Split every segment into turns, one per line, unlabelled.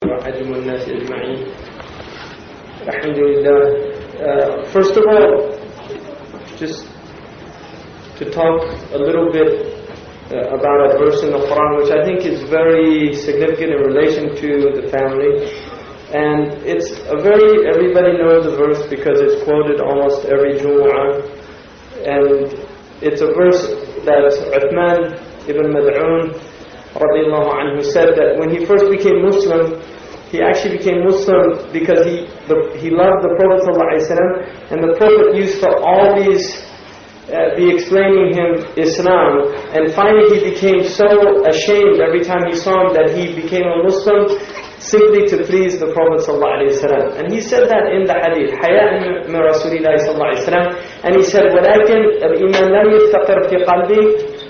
وعجم الناس أجمعين. Alhamdulillah. First of all, just to talk a little bit about a verse in the Qur'an which I think is very significant in relation to the family. And it's everybody knows the verse because it's quoted almost every Jumu'ah. And it's a verse that Uthman ibn Mad'un radiyallahu anhu said that when he first became Muslim, he actually became Muslim because he loved the Prophet ﷺ, and the Prophet used to always be explaining him Islam, and finally he became so ashamed every time he saw him that he became a Muslim simply to please the Prophet ﷺ. And he said that in the hadith, حَيَاءً مِنْ رَسُولِ اللَّهِ صلى الله عليه وسلم, and he said, وَلَكِنْ الْإِيمَانَ لَمْ يَسْتَقِرْ فِي قَلْبِي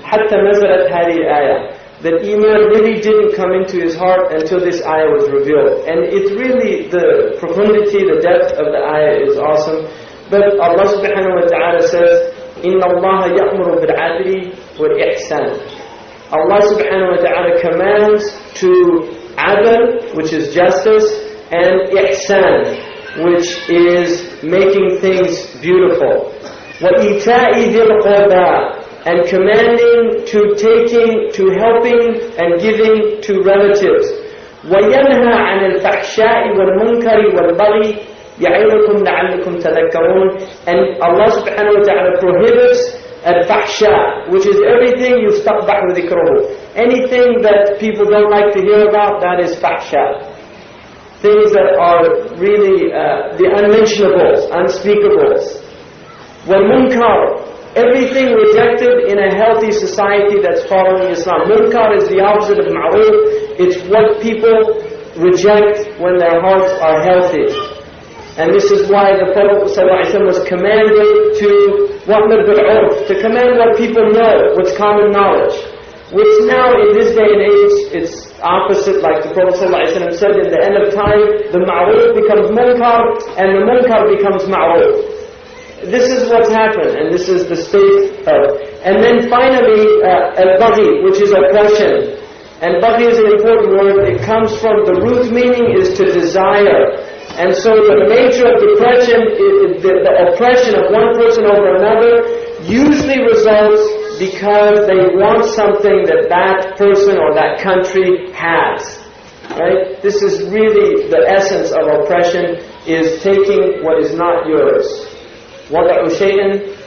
حَتَّى نَزَلَتْ هَذِهِ الْآيَةِ. That Iman really didn't come into his heart until this ayah was revealed. And it's really, the profundity, the depth of the ayah is awesome. But Allah subhanahu wa ta'ala says, إِنَّ اللَّهَ يَأْمُرُ بِالْعَدْلِ وَالْإِحْسَانِ. Allah subhanahu wa ta'ala commands to adl, which is justice, and ihsan, which is making things beautiful. وَإِيتَاءِ ذِي الْقُرْبَى, and commanding to taking, to helping and giving to relatives. وَيَنْهَى عَنِ الْفَحْشَاءِ وَالْمُنْكَرِ وَالْبَغْيِ يَعِظُكُمْ لَعَلَّكُمْ تَذَكَّرُونَ. And Allah subhanahu wa ta'ala prohibits al-fahsha, which is everything yustaqbah dhikruhu. Anything that people don't like to hear about, that is fahsha. Things that are really the unmentionables, unspeakables. وَالْمُنْكَرِ, everything rejected in a healthy society that's following Islam. Munkar is the opposite of ma'ruf. It's what people reject when their hearts are healthy. And this is why the Prophet ﷺ was commanded to wa'mir bil-'urf, to command what people know, what's common knowledge. Which now in this day and age, it's opposite, like the Prophet ﷺ said, in the end of time, the ma'ruf becomes munkar, and the munkar becomes ma'ruf. This is what's happened, and this is the state of. And then finally, al-baghi, which is oppression. And baghi is an important word. It comes from, the root meaning is to desire. And so the nature of depression, the oppression of one person over another, usually results because they want something that that person or that country has. Right? This is really the essence of oppression, is taking what is not yours. وَضَعُ شَيْءٍ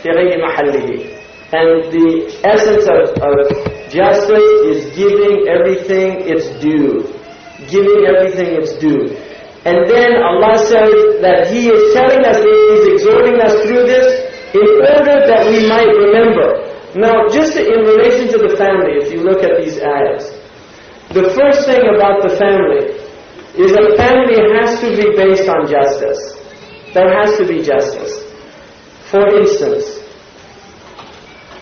فِي غَيْرِ مَحَلِّهِ. And the essence of justice is giving everything its due. Giving everything its due. And then Allah says that He is telling us, He's exhorting us through this in order that we might remember. Now, just in relation to the family, if you look at these ayahs, the first thing about the family is that family has to be based on justice. There has to be justice. For instance,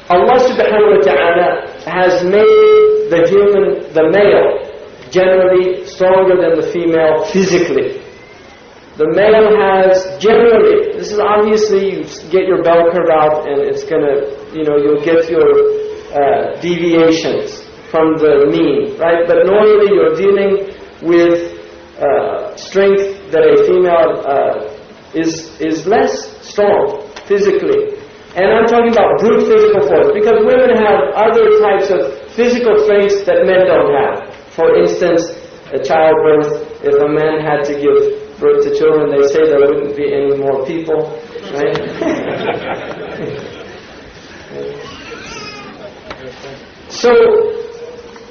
Allah subhanahu wa ta'ala has made the male, generally stronger than the female physically. The male has generally, this is obviously, you get your bell curve out and it's gonna, you'll get your deviations from the mean, right? But normally you're dealing with strength that a female is less strong physically. And I'm talking about brute physical force, because women have other types of physical traits that men don't have. For instance, a childbirth. If a man had to give birth to children, they say there wouldn't be any more people, right? So,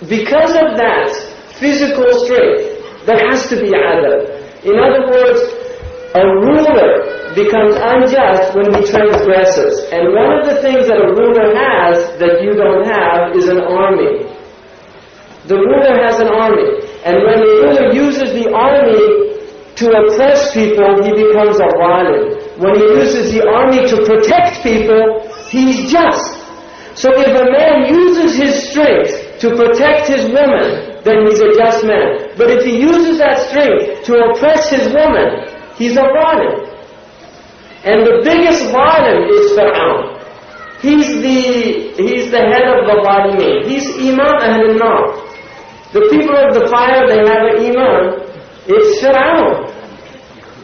because of that physical strength, there has to be adab. In other words, a ruler becomes unjust when he transgresses. And one of the things that a ruler has that you don't have is an army. The ruler has an army. And when the ruler uses the army to oppress people, he becomes a zalim. When he uses the army to protect people, he's just. So if a man uses his strength to protect his woman, then he's a just man. But if he uses that strength to oppress his woman, he's a zalim. And the biggest zalim is Fir'aun. He's the head of the zalimin. He's Imam Ahl al-Nar. The people of the fire, they have an Iman. Fir'aun.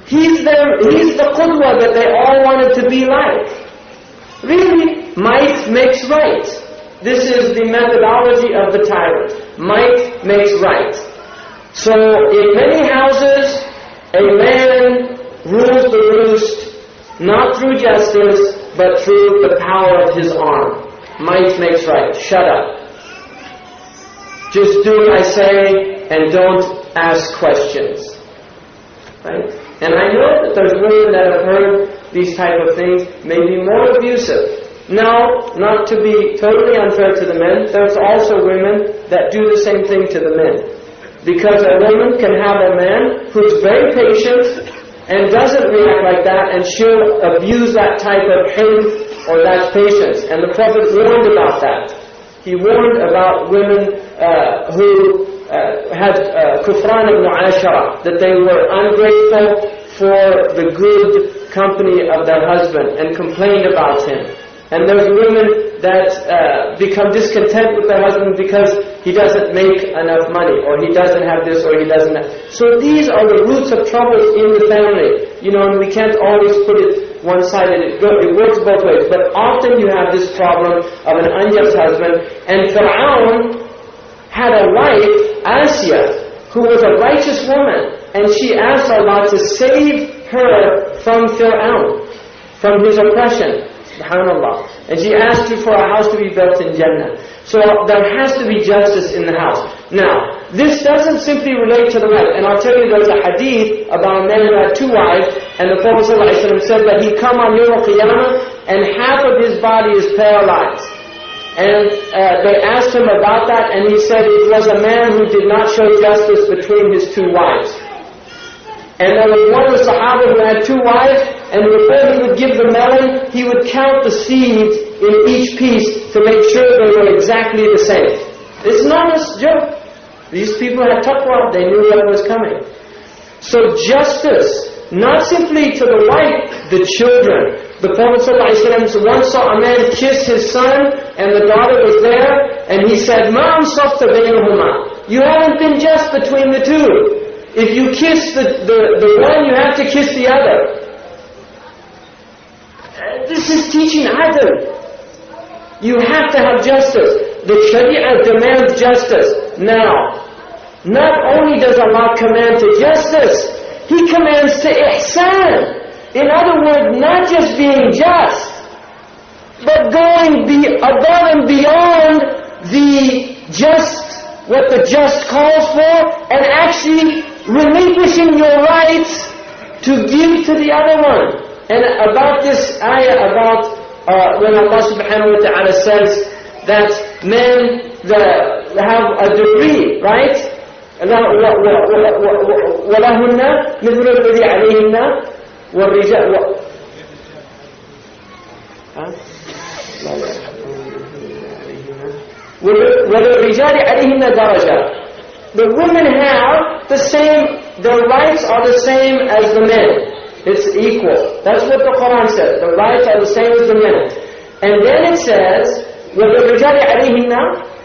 He's the qudwa that they all wanted to be like. Really, might makes right. This is the methodology of the tyrant. Might makes right. So in many houses, a man rules the roost, not through justice, but through the power of his arm. Might makes right. Shut up. Just do what I say and don't ask questions. Right? And I know that there's women that have heard these type of things, may be more abusive. Now, not to be totally unfair to the men, there's also women that do the same thing to the men. Because a woman can have a man who's very patient and doesn't react like that, and she'll abuse that type of hilm or that patience. And the Prophet warned about that. He warned about women who had kufran al-mu'ashara, that they were ungrateful for the good company of their husband and complained about him. And there's women that become discontent with their husband because he doesn't make enough money, or he doesn't have this, or he doesn't have... So these are the roots of troubles in the family. You know, and we can't always put it one-sided. It works both ways. But often you have this problem of an unjust husband. And Fir'aun had a wife, Asya, who was a righteous woman. And she asked Allah to save her from Fir'aun, from his oppression. SubhanAllah. And she asked for a house to be built in Jannah. So there has to be justice in the house. Now, this doesn't simply relate to the wife. And I'll tell you, there's a hadith about a man who had two wives, and the Prophet ﷺ said that he'd come on Yawm al-Qiyamah and half of his body is paralyzed. And they asked him about that, and he said it was a man who did not show justice between his two wives. And there was one of the Sahaba who had two wives, and before he would give the melon, he would count the seeds in each piece to make sure they were exactly the same. It's not a joke. These people had taqwa, they knew what was coming. So justice, not simply to the wife, the children. The Prophet ﷺ once saw a man kiss his son, and the daughter was there, and he said, "Ma ansafta baynahuma." You haven't been just between the two. If you kiss the one, you have to kiss the other. This is teaching adl. You have to have justice. The Sharia demands justice. Now, not only does Allah command to justice, He commands to ihsan. In other words, not just being just, but going above and beyond the just, what the just calls for, and actually relinquishing your rights to give to the other one. And about this ayah, about when Allah subhanahu wa ta'ala says that men have a degree, right? وَلَهُنَّ مِثْلُ الَّذِي عَلَيْهِنَّ وَالرِّجَالِ وَلِلرِّجَالِ عَلَيْهِنَّ دَرَجَةٌ. The women have the same, their rights are the same as the men. It's equal. That's what the Qur'an says. The rights are the same as the men. And then it says, وَلِلرِّجَالِ عَلَيْهِنَّ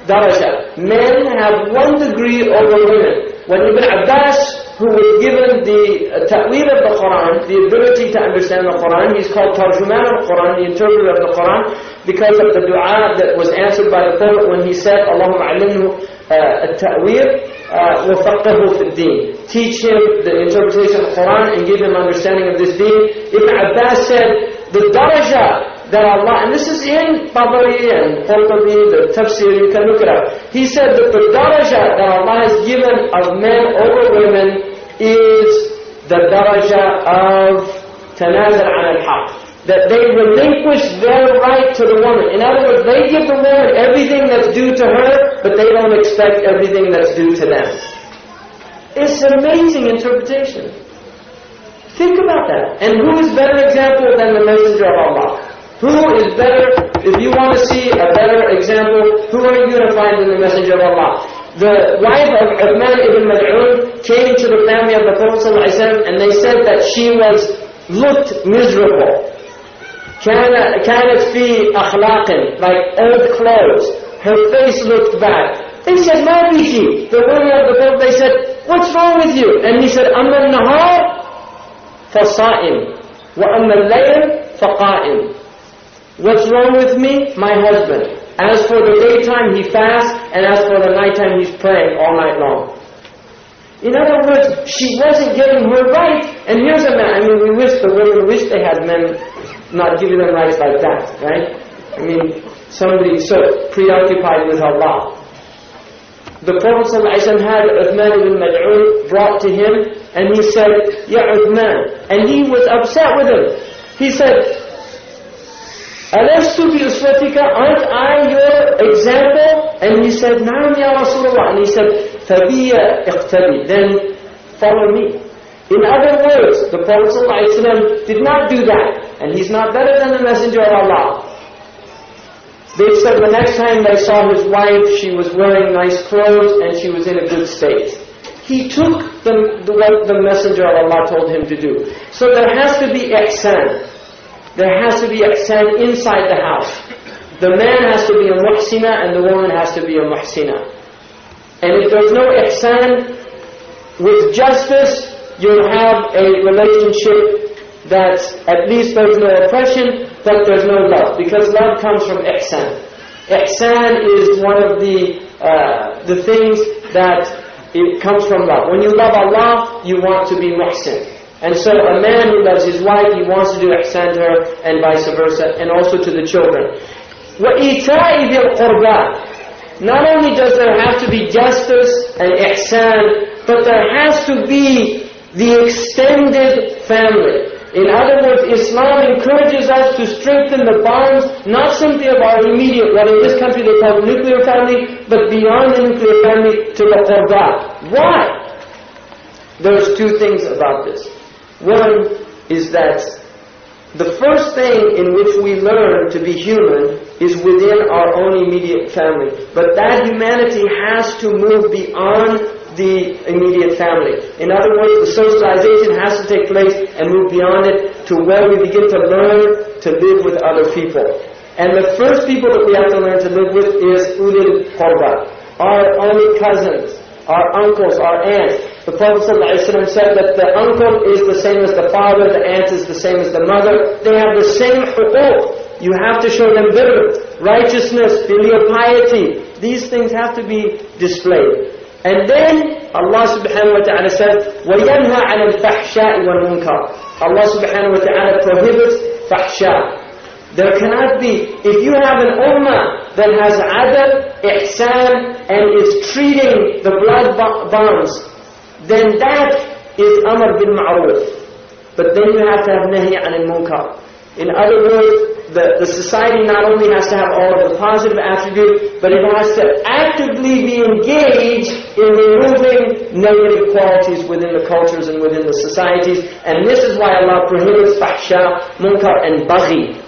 دَرَجَةٌ. Men have 1 degree over women. When Ibn Abbas, who was given the ta'weel of the Qur'an, the ability to understand the Qur'an, he's called Tarjuman al-Qur'an, the interpreter of the Qur'an, because of the dua that was answered by the Prophet when he said, Allahumma alimhu at-ta'weel وَفَقَّهُ فِي الدِّينِ. Teach him the interpretation of the Qur'an and give him understanding of this deen. Ibn Abbas said, the daraja that Allah, and this is in Tabari and Qurtubi, the tafsir, you can look it up. He said that the daraja that Allah has given of men over women is the daraja of tanazul an al-haq. That they relinquish their right to the woman. In other words, they give the woman everything that's due to her, but they don't expect everything that's due to them. It's an amazing interpretation. Think about that. And who is better example than the Messenger of Allah? Who is better, if you want to see a better example, who are you going to find in the Messenger of Allah? The wife of Uthman ibn Mad'un came to the family of the Prophet ﷺ, and they said that she looked miserable. كانت في أخلاق, like old clothes. Her face looked bad. They said, "Ma biki." The women of the Pope, they said, "What's wrong with you?" And he said, "Amma al-nahar fasa'im, wa amma al-layl faqa'im." What's wrong with me? My husband. As for the daytime, he fasts, and as for the nighttime, he's praying all night long. In other words, she wasn't getting her right. And here's a man, we wish the women wish they had men not giving them rights like that, right? Somebody so preoccupied with Allah. The Prophet ﷺ had Uthman ibn Mad'un brought to him, and he said, "Ya Uthman," and he was upset with him. He said, "Alastu bi uswatika, aren't I your example?" And he said, "Naam ya Rasulullah." And he said, "Fabiya iqtabi," then follow me. In other words, the Prophet ﷺ did not do that, and he's not better than the Messenger of Allah. They said the next time they saw his wife, she was wearing nice clothes and she was in a good state. He took what the Messenger of Allah told him to do. So there has to be ihsan. There has to be ihsan inside the house. The man has to be a muhsina and the woman has to be a muhsina. And if there's no ihsan, with justice, you'll have a relationship that at least there's no oppression, but there's no love. Because love comes from ihsan. Ihsan is one of the things that it comes from love. When you love Allah, you want to be muhsin. And so a man who loves his wife, he wants to do ihsan to her, and vice versa, and also to the children. وَإِيتَاءِ ذِي الْقُرْبَى. Not only does there have to be justice and ihsan, but there has to be the extended family. In other words, Islam encourages us to strengthen the bonds, not simply of our immediate, what in this country they call the nuclear family, but beyond the nuclear family to the qurbat. Why? There's two things about this. One is that the first thing in which we learn to be human is within our own immediate family. But that humanity has to move beyond the immediate family. In other words, the socialization has to take place and move beyond it to where we begin to learn to live with other people. And the first people that we have to learn to live with is ulil qurba, our own cousins, our uncles, our aunts. The Prophet ﷺ said that the uncle is the same as the father, the aunt is the same as the mother. They have the same huquq. You have to show them birr, righteousness, filial piety. These things have to be displayed. And then Allah subhanahu wa ta'ala says, وَيَنْهَى عَنَ الْفَحْشَاءِ وَالْمُنْكَرِ. Allah subhanahu wa ta'ala prohibits fahsha. There cannot be, if you have an ummah that has adab, ihsan, and is treating the blood bonds, then that is amr bil ma'ruf. But then you have to have nahi an al-munkar. In other words, the society not only has to have all of the positive attributes, but it has to actively be engaged in removing negative qualities within the cultures and within the societies. And this is why Allah prohibits fahsha, munkar, and baghi.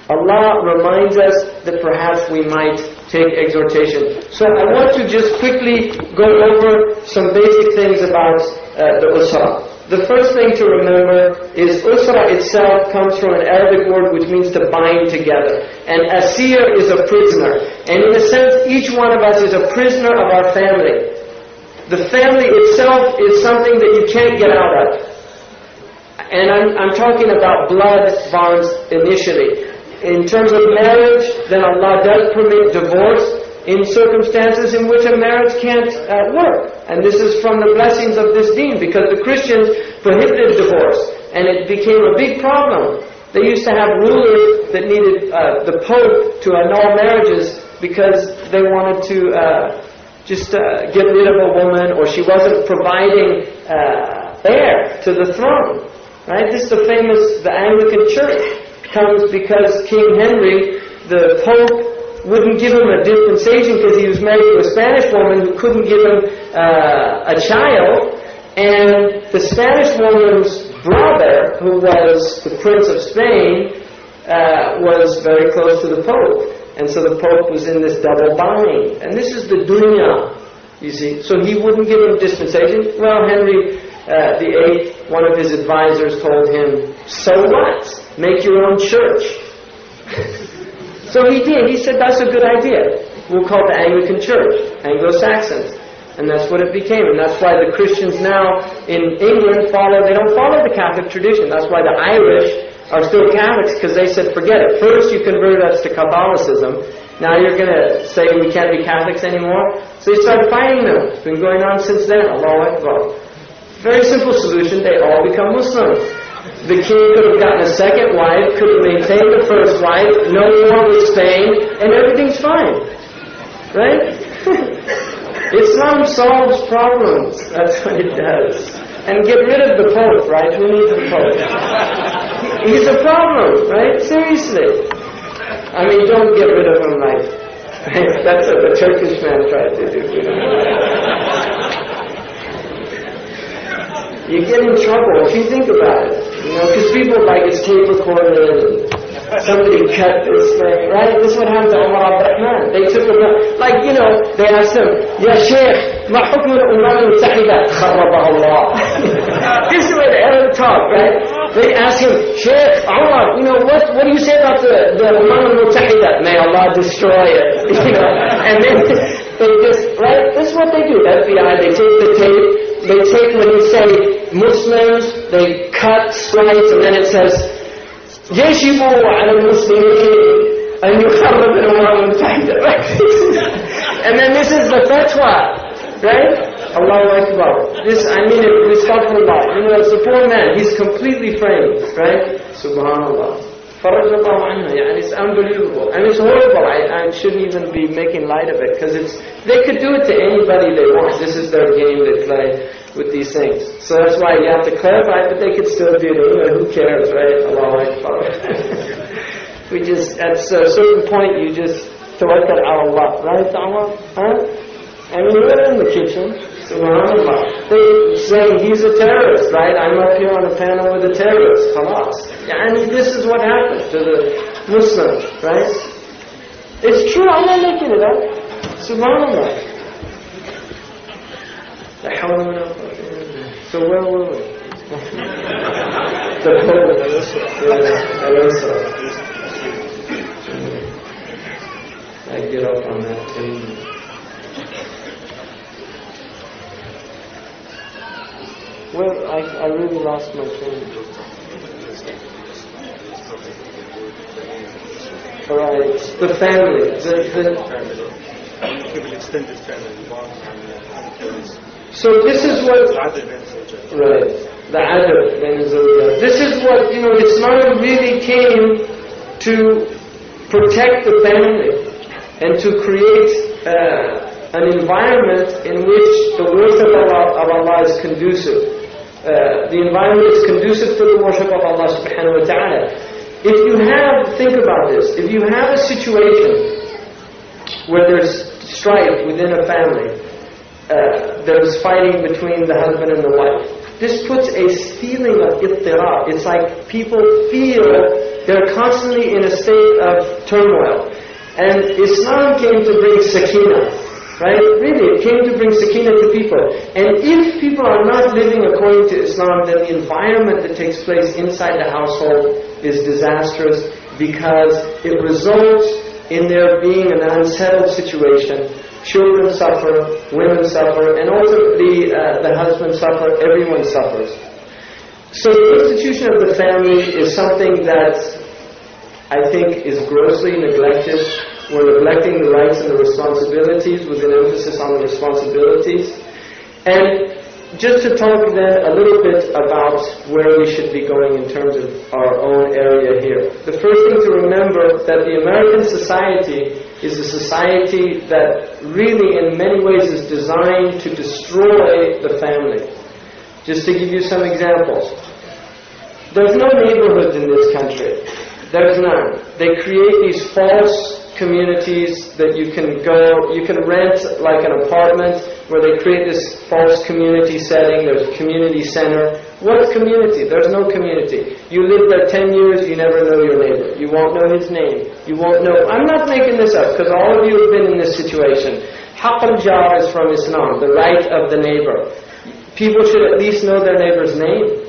Allah reminds us that perhaps we might take exhortation. So I want to just quickly go over some basic things about the usra. The first thing to remember is usra itself comes from an Arabic word which means to bind together. And asir is a prisoner. And in a sense, each one of us is a prisoner of our family. The family itself is something that you can't get out of. And I'm talking about blood bonds initially. In terms of marriage, then Allah does permit divorce in circumstances in which a marriage can't work. And this is from the blessings of this deen, because the Christians prohibited divorce, and it became a big problem. They used to have rulers that needed the Pope to annul marriages because they wanted to get rid of a woman, or she wasn't providing heir to the throne. Right? This is the Anglican Church comes because King Henry, the Pope, wouldn't give him a dispensation because he was married to a Spanish woman who couldn't give him a child. And the Spanish woman's brother, who was the Prince of Spain, was very close to the Pope. And so the Pope was in this double bind. And this is the dunya, you see. So he wouldn't give him dispensation. Well, Henry VIII, one of his advisors, told him, so what? Make your own church. So he did. He said, that's a good idea. we'll call the Anglican Church, Anglo-Saxons. And that's what it became. And that's why the Christians now in England they don't follow the Catholic tradition. That's why the Irish are still Catholics, because they said, forget it. First you converted us to Catholicism. Now you're going to say we can't be Catholics anymore? So they started fighting them. It's been going on since then. Allahu Akbar. Very simple solution. They all become Muslims. The king could have gotten a second wife, could have maintained the first wife, no war with Spain, and everything's fine. Right? Islam solves problems. That's what it does. And get rid of the Pope, right? Who needs the Pope? He's a problem, right? Seriously. I mean, don't get rid of him like... That's what the Turkish man tried to do. You get in trouble if you think about it. Because people like it's tape recorded and somebody cut this thing, right? This is what happened to Umar Abdurrahman. They took him, they asked him, Ya Shaykh, ma hukm al-Umam al-Mutahidah? Kharrabaha Allah. This is the way the Arab talk, right? They asked him, Shaykh, Umar, what do you say about the Umam al-Mutahidah? May Allah destroy it, And then they just, right? This is what they do. FBI, they take the tape, they take when you say Muslims, they cut, slice, and then it says, يجب على المسلمين أن يخرب الأمم المتحدة. And then this is the fatwa, right? Allahu Akbar. This, respectfullah. It's a poor man. He's completely framed, right? Subhanallah. فرج الله عنه. It's unbelievable. And it's horrible. I shouldn't even be making light of it, because they could do it to anybody they want. This is their game they play with these things. So that's why you have to clarify, but they could still do it. Who cares, right? Allahu Akbar. At a certain point, you just tawakkal ala Allah, right, Allah? Huh? And we were in the kitchen, subhanAllah. They saying he's a terrorist, right? I'm up here on a panel with a terrorist, khalas. And this is what happened to the Muslims, right? It's true, I'm not making it up. Subhanallah. So where were we? The Pope. al-Absar. I get up on that too. Well, I really lost my train. Alright, the family. Extended family. So this is what, right, the adab, this is what, Islam really came to protect the family and to create an environment in which the worship of Allah is conducive. The environment is conducive to the worship of Allah subhanahu wa ta'ala. Think about this, if you have a situation where there's strife within a family, there's fighting between the husband and the wife. This puts a feeling of ittirab. It's like people feel they're constantly in a state of turmoil. And Islam came to bring sakina, right? Really, it came to bring sakina to people. And if people are not living according to Islam, then the environment that takes place inside the household is disastrous, because it results in there being an unsettled situation. Children suffer, women suffer, and ultimately the husband suffers, everyone suffers. So the institution of the family is something that I think is grossly neglected. We're neglecting the rights and the responsibilities with an emphasis on the responsibilities. And just to talk then a little bit about where we should be going in terms of our own area here. The first thing to remember that the American society is a society that really in many ways is designed to destroy the family. Just to give you some examples. There's no neighborhoods in this country. There's none. They create these false communities that you can rent like an apartment where they create this false community setting. There's a community center. What community? There's no community. You live there 10 years, you never know your neighbor. You won't know his name. You won't know. I'm not making this up, because all of you have been in this situation. Haqq al-jar is from Islam, the right of the neighbor. People should at least know their neighbor's name.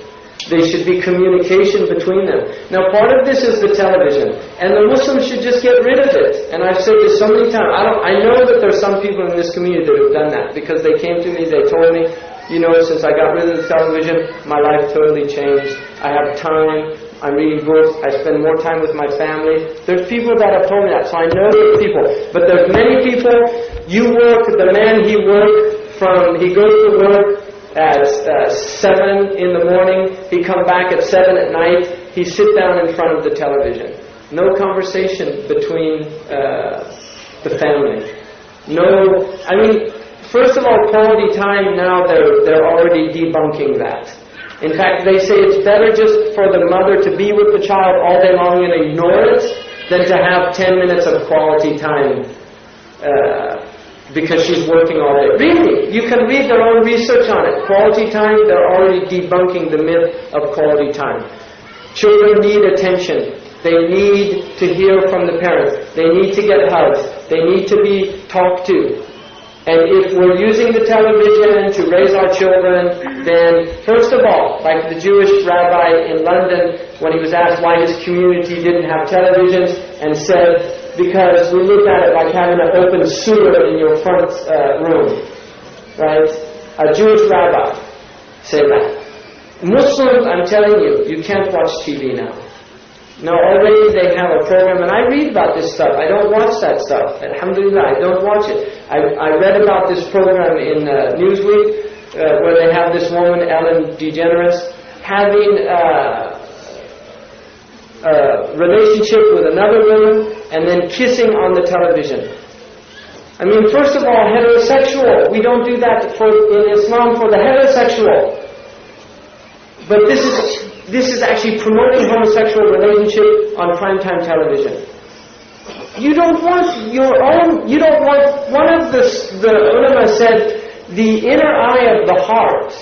There should be communication between them. Now part of this is the television. And the Muslims should just get rid of it. And I've said this so many times. I know that there's some people in this community that have done that. Because they came to me, they told me, you know, since I got rid of the television, my life totally changed. I have time. I'm reading books. I spend more time with my family. There's people that have told me that. So I know there's people. But there's many people. You work, the man he goes to work at 7 in the morning. He come back at 7 at night. He sit down in front of the television. No conversation between the family. No, I mean, first of all, quality time now they're already debunking that. In fact, they say it's better just for the mother to be with the child all day long and ignore it than to have 10 minutes of quality time because she's working all day. Really, you can read their own research on it. Quality time, they're already debunking the myth of quality time. Children need attention. They need to hear from the parents. They need to get hugs. They need to be talked to. And if we're using the television to raise our children, then first of all, like the Jewish rabbi in London, when he was asked why his community didn't have televisions, and said, because we look at it like having an open sewer in your front room. Right? A Jewish rabbi said that. Muslims, I'm telling you, you can't watch TV now. No, already they have a program, and I read about this stuff. I don't watch that stuff. Alhamdulillah, I don't watch it. I read about this program in Newsweek, where they have this woman, Ellen DeGeneres, having a relationship with another woman, and then kissing on the television. I mean, first of all, heterosexual. We don't do that in Islam for the heterosexual. But this is actually promoting homosexual relationship on primetime television. You don't want your own, one of the ulama said, the inner eye of the heart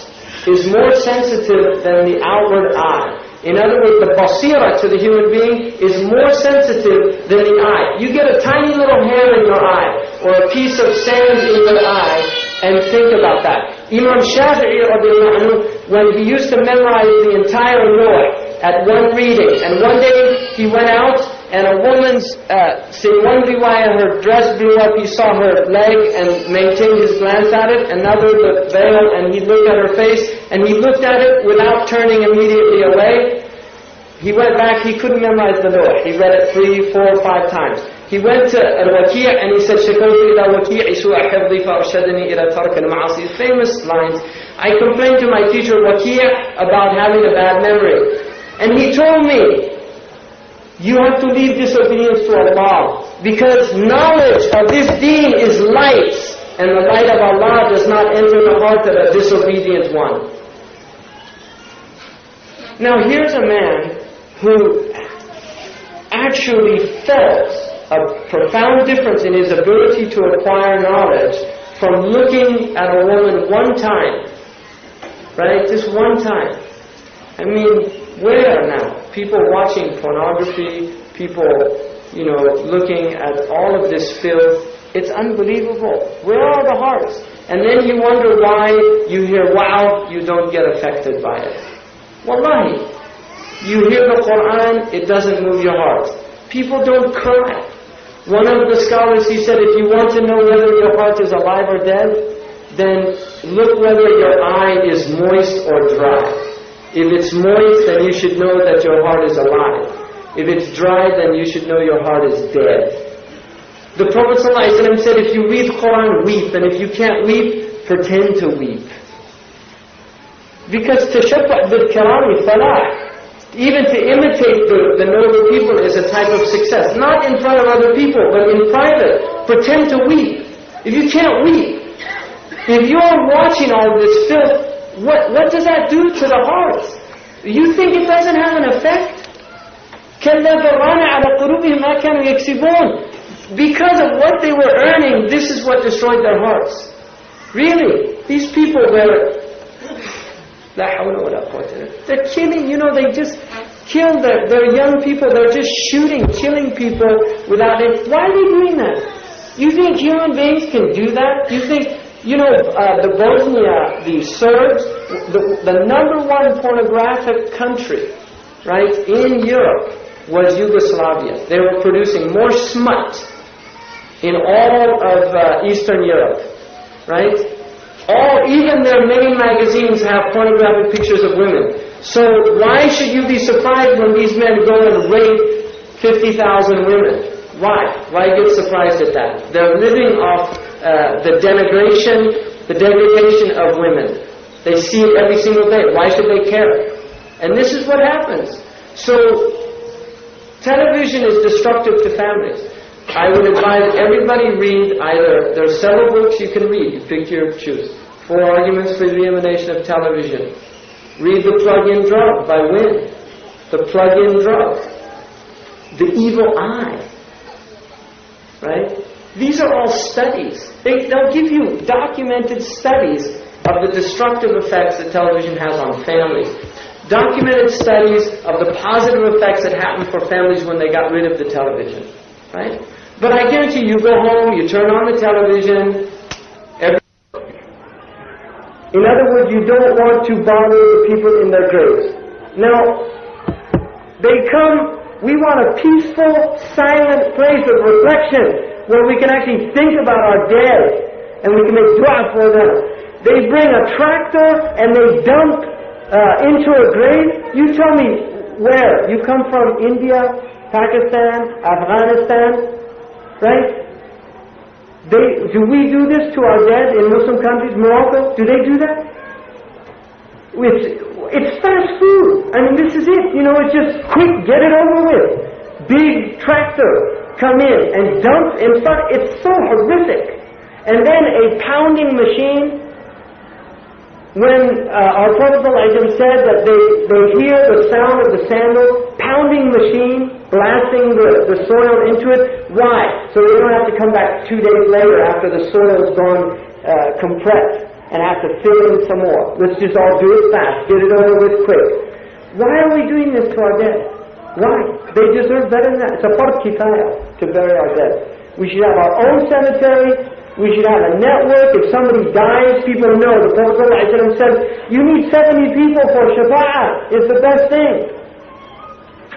is more sensitive than the outward eye. In other words, the basira to the human being is more sensitive than the eye. You get a tiny little hair in your eye, or a piece of sand in your eye, and think about that. Imam Shafi'i, when he used to memorize the entire Noah at one reading, and one day he went out, and a woman's, one riwayah, her dress blew up, he saw her leg and maintained his glance at it, another the veil, and he looked at her face, and he looked at it without turning immediately away. He went back, he couldn't memorize the Noah. He read it 3, 4, 5 times. He went to al-Waki' and he said, شَكَوْتُ إِلَى وَكِيعِ سُوءَ حِفْظِي فَأَرْشَدَنِي إِلَى تَرْكِ الْمَعَاصِي. Famous lines. I complained to my teacher Waki' about having a bad memory. And he told me, you have to leave disobedience to Allah, because knowledge of this deen is light, and the light of Allah does not enter the heart of a disobedient one. Now here's a man who actually felt a profound difference in his ability to acquire knowledge from looking at a woman one time. Right? Just one time. I mean, where now? People watching pornography, people, looking at all of this filth. It's unbelievable. Where are the hearts? And then you wonder why you hear, wow, you don't get affected by it. Wallahi, you hear the Qur'an, it doesn't move your heart. People don't cry. One of the scholars, he said, if you want to know whether your heart is alive or dead, then look whether your eye is moist or dry. If it's moist, then you should know that your heart is alive. If it's dry, then you should know your heart is dead. The Prophet ﷺ said, if you read Qur'an, weep. And if you can't weep, pretend to weep. Because tashabbuh bil kirami falah. Even to imitate the noble people is a type of success. Not in front of other people, but in private. Pretend to weep. If you can't weep, if you're watching all this filth, what does that do to the heart? You think it doesn't have an effect? Because of what they were earning, this is what destroyed their hearts. Really, these people were... They're killing, they just kill their young people. They're just shooting, killing people without it. Why are they doing that? You think human beings can do that? You think The Bosnia, the Serbs, the number one pornographic country, right, in Europe was Yugoslavia. They were producing more smut in all of Eastern Europe, right? Even their main magazines have pornographic pictures of women. So why should you be surprised when these men go and rape 50,000 women? Why? Why get surprised at that? They're living off the degradation of women. They see it every single day. Why should they care? And this is what happens. So, television is destructive to families. I would advise everybody read there's several books you can read. You pick your choose. 4 Arguments for the Elimination of Television. Read The Plug-in Drug by Wynne. The Plug-in Drug. The Evil Eye. Right? These are all studies. They'll give you documented studies of the destructive effects that television has on families. Documented studies of the positive effects that happened for families when they got rid of the television. Right? But I guarantee you go home, you turn on the television. In other words, you don't want to bother the people in their graves. Now, we want a peaceful, silent place of reflection where we can actually think about our dead and we can make dua for them. They bring a tractor and they dump into a grave. You tell me where? You come from India, Pakistan, Afghanistan, right? Do we do this to our dead in Muslim countries? Morocco, do they do that? It's fast food. I mean, this is it. It's just quick, get it over with. Big tractor come in and dump in front. It's so horrific. And then a pounding machine. When our Prophet ﷺ said that they hear the sound of the sandal, pounding machine, blasting the soil into it. Why? So they don't have to come back 2 days later after the soil has gone compressed and have to fill in some more. Let's just all do it fast, get it over with quick. Why are we doing this to our dead? Why? They deserve better than that. It's a fard kifaya to bury our dead. We should have our own cemetery. We should have a network. If somebody dies, people know. The Prophet ﷺ said, you need 70 people for shafa'ah. It's the best thing.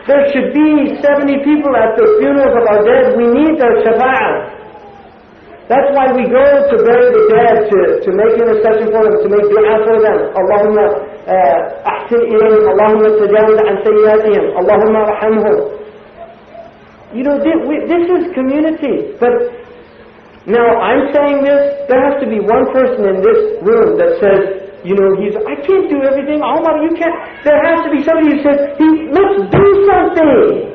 There should be 70 people at the funerals of our dead. We need their shafa'ah. That's why we go to bury the dead, to make intercession for them, to make dua for them. Allahumma ahsin ilayhim, Allahumma tajawaz an sayyiatihim, Allahumma rahamhum. This is community. But now I'm saying this, there has to be one person in this room that says, I can't do everything. Omar, you can't. There has to be somebody who says, let's do something.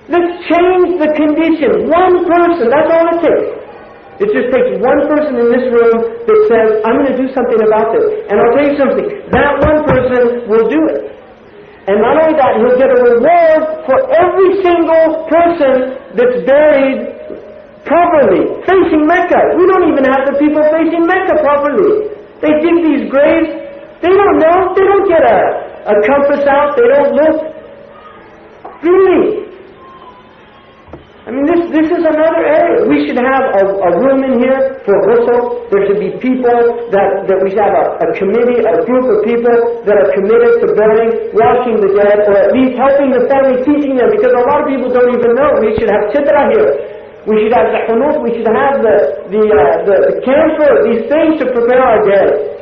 Let's change the condition. One person, that's all it takes. It just takes one person in this room that says, I'm going to do something about this. And I'll tell you something, that one person will do it. And not only that, he'll get a reward for every single person that's buried properly, facing Mecca. We don't even have the people facing Mecca properly. They dig these graves, they don't know, they don't get a compass out, they don't look. Really? I mean, this is another area. We should have a room in here for ghusl. There should be people that we should have a committee, a group of people that are committed to burying, washing the dead, or at least helping the family, teaching them, because a lot of people don't even know. We should have titra here. We should have the hunut, we should have the camphor, these things to prepare our dead.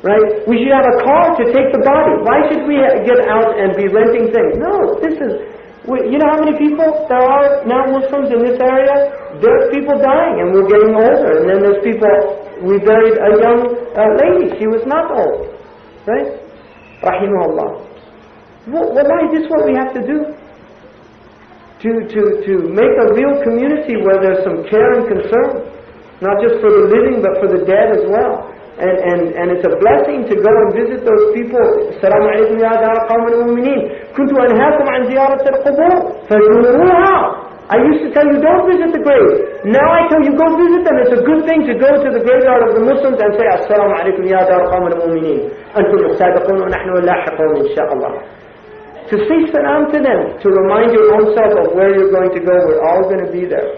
Right? We should have a car to take the body. Why should we get out and be renting things? No, you know how many people there are now Muslims in this area? There's people dying and we're getting older. And then there's people, we buried a young lady. She was not old. Right? Rahimahullah. Well, why is this what we have to do? To make a real community where there's some care and concern. Not just for the living, but for the dead as well. And it's a blessing to go and visit those people. Assalamu alaikum ya dar qawm al-mu'minin. Kuntu anhaakum an ziyarat al-qubur. Fazuruha. I used to tell you, don't visit the grave. Now I tell you, go visit them. It's a good thing to go to the graveyard of the Muslims and say, Assalamu alaikum ya dar qawm al-mu'minin. Antum as-sabiqun wa nahnu al-lahiqun insha'Allah. To say salam to them, to remind your own self of where you're going to go. We're all going to be there.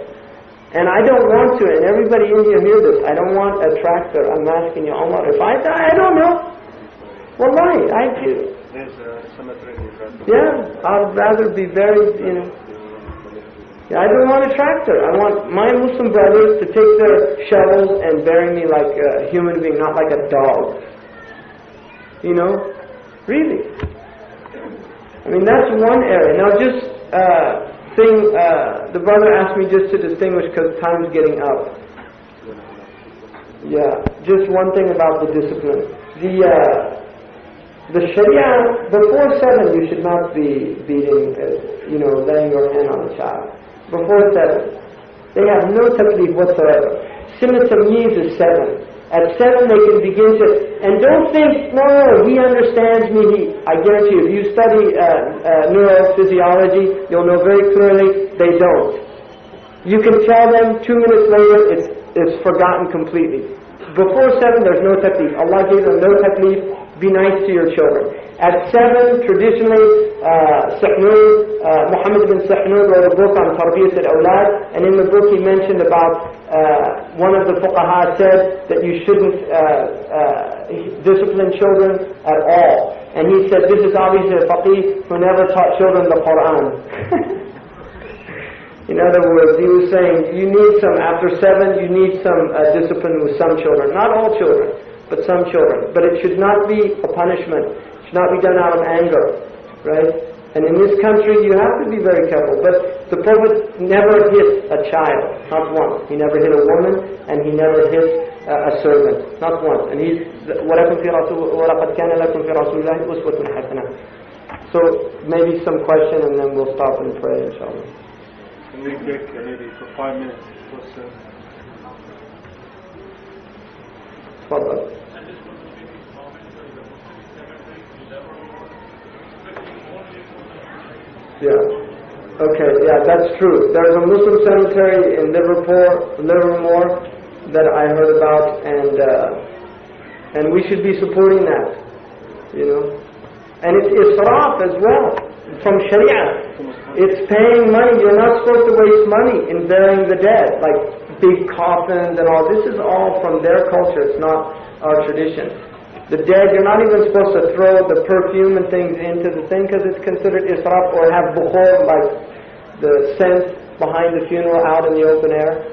And I don't want to, and everybody in here hear this, I don't want a tractor. I'm asking you, Omar, if I die, I don't know. Wallahi, I do.
There's a cemetery in Uganda.
Yeah, I'd rather be buried, I don't want a tractor. I want my Muslim brothers to take their shovels and bury me like a human being, not like a dog. Really. I mean, that's one area. Now just the brother asked me just to distinguish because time's getting up. Yeah, just one thing about the discipline. The Sharia, before 7 you should not be beating, laying your hand on a child. Before 7. They have no taklif whatsoever. Sunnah tamyiz is 7. At 7 they can begin to, and don't think, no, he understands me. I guarantee you, if you study neurophysiology, you'll know very clearly they don't. You can tell them 2 minutes later, it's forgotten completely. Before 7 there's no taklif. Allah gave them no taklif. Be nice to your children. At 7, traditionally, Muhammad bin Sahnun wrote a book on Tarbiyat al-Awlad, and in the book he mentioned about one of the fuqaha said that you shouldn't discipline children at all. And he said, this is obviously a faqih who never taught children the Quran. In other words, he was saying, you need some, after 7, you need some discipline with some children. Not all children, but some children. But it should not be a punishment. It should not be done out of anger, right? And in this country, you have to be very careful. But the Prophet never hit a child, not once. He never hit a woman, and he never hit a servant, not once. And he's وَلَقَدْ كَانَ لَكُمْ فِي رَسُولِ اللَّهِ أُسْوَةٌ حَسَنَةٌ. So maybe some question, and then we'll stop and pray, inshallah.
Can we break maybe for 5 minutes?
Tafadhal. Yeah. Okay, yeah, that's true. There's a Muslim cemetery in Livermore that I heard about, and we should be supporting that, And it's israf as well, from Sharia. It's paying money. You're not supposed to waste money in burying the dead, like big coffins and all. This is all from their culture. It's not our tradition. The dead, you're not even supposed to throw the perfume and things into the thing because it's considered israf, or have bukhor, like the scent behind the funeral out in the open air.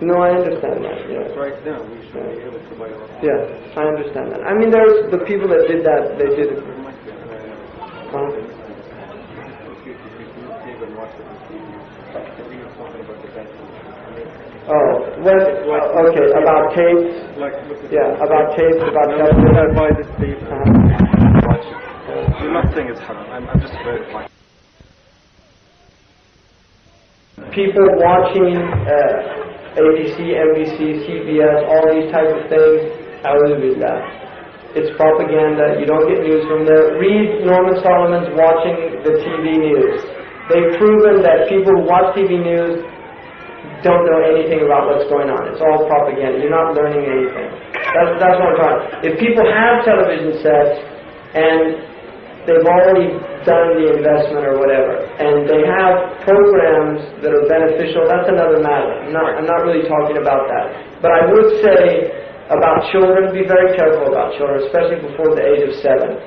No, I understand that. Yeah.
Right now, we should be able to buy a lot.
Yeah, I understand that. I mean, there's the people that did that. They did it. Okay, about tapes. About tapes, about television.
I buy this tape and watch it. I'm not saying it's haram. I'm just verifying.
People watching ABC, NBC, CBS, all these types of things, it's propaganda. You don't get news from there. Read Norman Solomon's Watching the TV News. They've proven that people who watch TV news don't know anything about what's going on. It's all propaganda. You're not learning anything. That's what I'm talking about. If people have television sets and they've already done the investment or whatever, and they have programs that are beneficial, that's another matter. I'm not really talking about that. But I would say about children, be very careful about children, especially before the age of 7.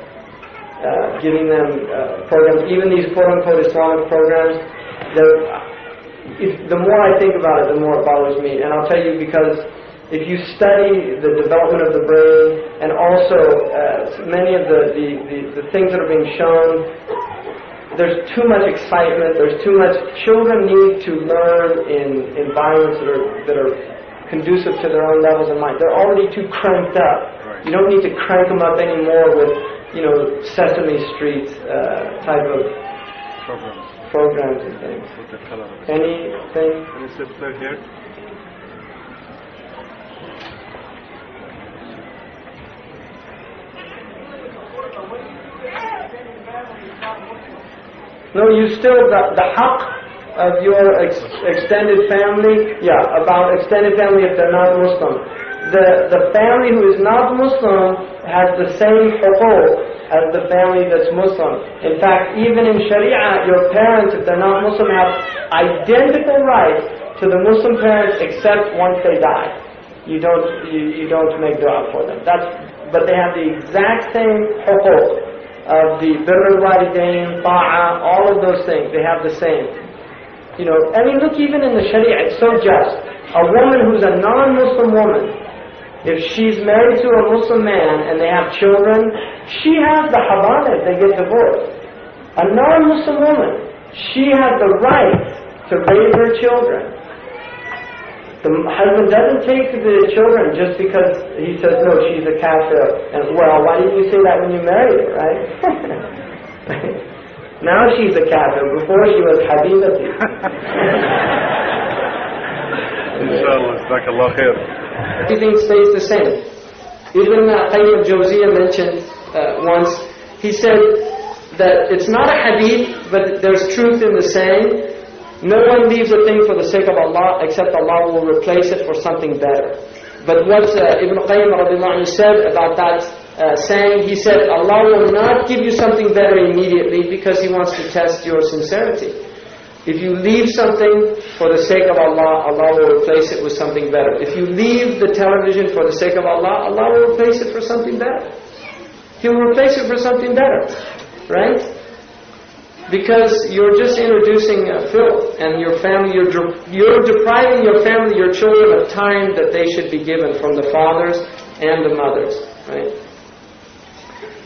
Giving them programs, even these quote-unquote Islamic programs, the more I think about it, the more it bothers me. And I'll tell you, because if you study the development of the brain, and also many of the things that are being shown, there's too much excitement, there's too much. Children need to learn in environments that are conducive to their own levels of mind. They're already too cranked up. You don't need to crank them up anymore with, Sesame Street type of programs and things. Anything?
Can you sit right here?
No, you still, the haqq of your extended family, about extended family if they're not Muslim. The family who is not Muslim has the same huquq as the family that's Muslim. In fact, even in Sharia, your parents, if they're not Muslim, have identical rights to the Muslim parents except once they die. You don't make dua for them. But they have the exact same huquq of the birr al-walidain, ta'a, all of those things. They have the same. I mean, look, even in the Sharia, it's so just. A woman who's a non-Muslim woman, if she's married to a Muslim man and they have children, she has the habana if they get divorced. A non-Muslim woman, she has the right to raise her children. The husband doesn't take the children just because he says, no, she's a kafir. And, well, why didn't you say that when you married her, right? Now she's a kafir. Before she was habibati.
Inshallah, jazakallah khair.
Everything stays the same. Ibn Qayyim al-Jawziyah mentioned once, he said that it's not a hadith, but there's truth in the saying, no one leaves a thing for the sake of Allah except Allah will replace it for something better. But what Ibn Qayyim radiallahu anhu said about that saying, he said, Allah will not give you something better immediately because He wants to test your sincerity. If you leave something for the sake of Allah, Allah will replace it with something better. If you leave the television for the sake of Allah, Allah will replace it for something better. He'll replace it for something better. Right? Because you're just introducing filth, and your family, you're depriving your family, your children, of time that they should be given from the fathers and the mothers. Right?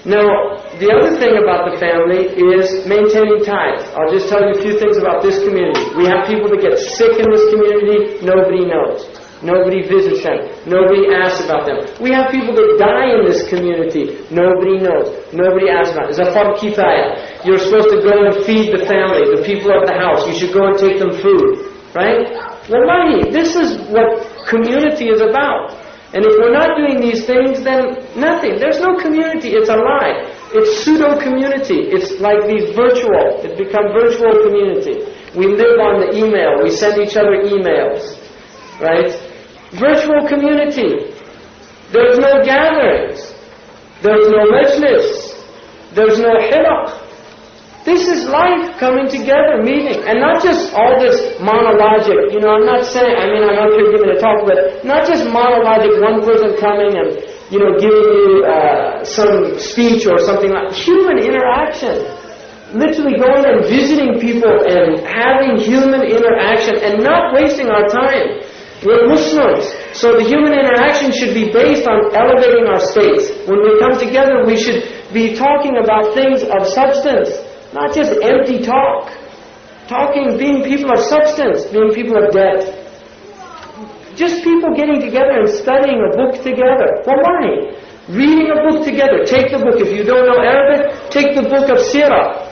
Now, the other thing about the family is maintaining ties. I'll just tell you a few things about this community. We have people that get sick in this community, nobody knows. Nobody visits them. Nobody asks about them. We have people that die in this community, nobody knows. Nobody asks about it. It's a fard kifaya. You're supposed to go and feed the family, the people of the house. You should go and take them food. Right? Wallahi, this is what community is about. And if we're not doing these things, then nothing. There's no community. It's a lie. It's pseudo-community. It's like these virtual. It's become virtual community. We live on the email. We send each other emails. Right? Virtual community. There's no gatherings. There's no majlis. There's no hilaq. This is life coming together, meeting. And not just all this monologic. I'm not saying, I'm not here giving a talk, but not just monologic, one person coming and, giving you some speech or something like human interaction. Literally going and visiting people and having human interaction and not wasting our time. We're Muslims, so the human interaction should be based on elevating our states. When we come together, we should be talking about things of substance. Not just empty talk. Being people of substance, being people of depth. Just people getting together and studying a book together. Wallahi, reading a book together. Take the book. If you don't know Arabic, take the book of Sirah.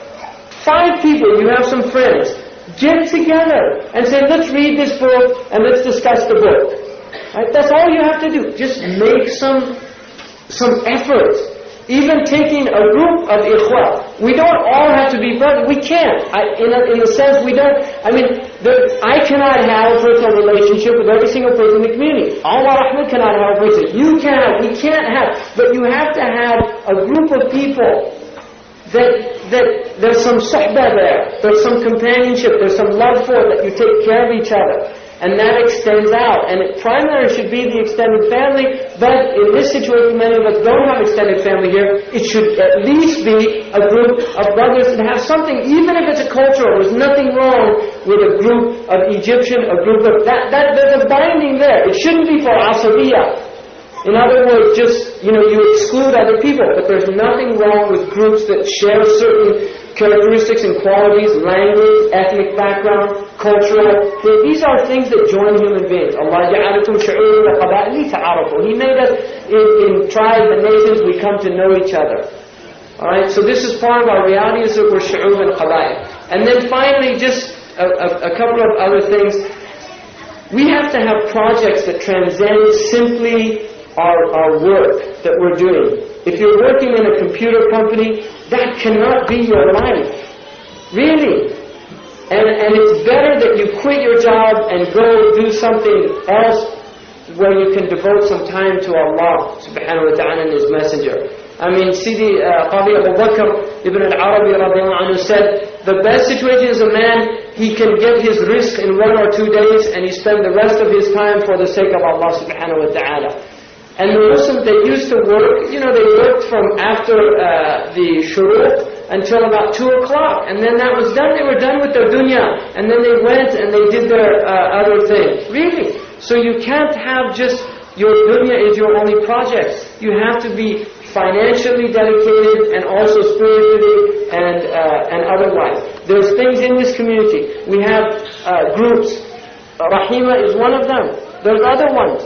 5 people, you have some friends. Get together and say, let's read this book and let's discuss the book. Right? That's all you have to do. Just make some effort. Even taking a group of ikhwah. We don't all have to be brothers. We can't. In a sense, we don't. I cannot have a personal relationship with every single person in the community. Allah Rahman cannot have a person. You cannot. We can't have. But you have to have a group of people that there's some suhbah there. There's some companionship. There's some love for it, that you take care of each other. And that extends out. And it primarily should be the extended family. But in this situation, many of us don't have extended family here. It should at least be a group of brothers that have something, even if it's a cultural. There's nothing wrong with a group of Egyptian, a group of... There's a binding there. It shouldn't be for asabiyah. In other words, just, you exclude other people. But there's nothing wrong with groups that share certain characteristics and qualities, language, ethnic background, cultural. These are things that join human beings. Allah ja'alakum shu'uran wa qaba'il ta'arafu. He made us in tribes and nations, we come to know each other. Alright, so this is part of our reality, is that we're shu'ub and qaba'il. And then finally, just a couple of other things. We have to have projects that transcend simply our work that we're doing. If you're working in a computer company, that cannot be your life. Really. And it's better that you quit your job and go do something else where you can devote some time to Allah subhanahu wa ta'ala and His Messenger. I mean, Sidi Qadi Abu Bakr Ibn al-Arabi radiallahu anhu said, the best situation is a man, he can get his rizq in 1 or 2 days and he spend the rest of his time for the sake of Allah subhanahu wa ta'ala. And the Muslims, they used to work, they worked from after the shuruq until about 2 o'clock. And then that was done, they were done with their dunya. And then they went and they did their other things. Really? So you can't have just your dunya is your only project. You have to be financially dedicated and also spiritually and otherwise. There's things in this community. We have groups. Rahima is one of them. There's other ones.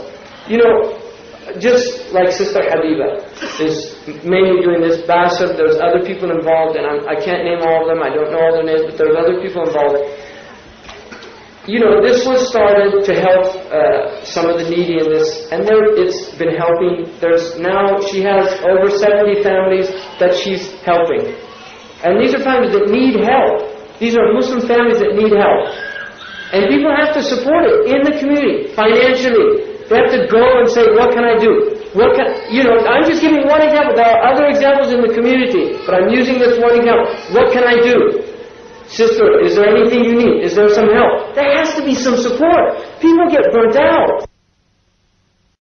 Just like Sister Habiba is mainly doing this. Basir, there's other people involved, and I can't name all of them. I don't know all their names, but there's other people involved. This was started to help some of the needy in this, and it's been helping. She has over 70 families that she's helping. And these are families that need help. These are Muslim families that need help. And people have to support it in the community, financially. They have to go and say, what can I do? I'm just giving one example. There are other examples in the community, but I'm using this one example. What can I do? Sister, is there anything you need? Is there some help? There has to be some support. People get burnt out.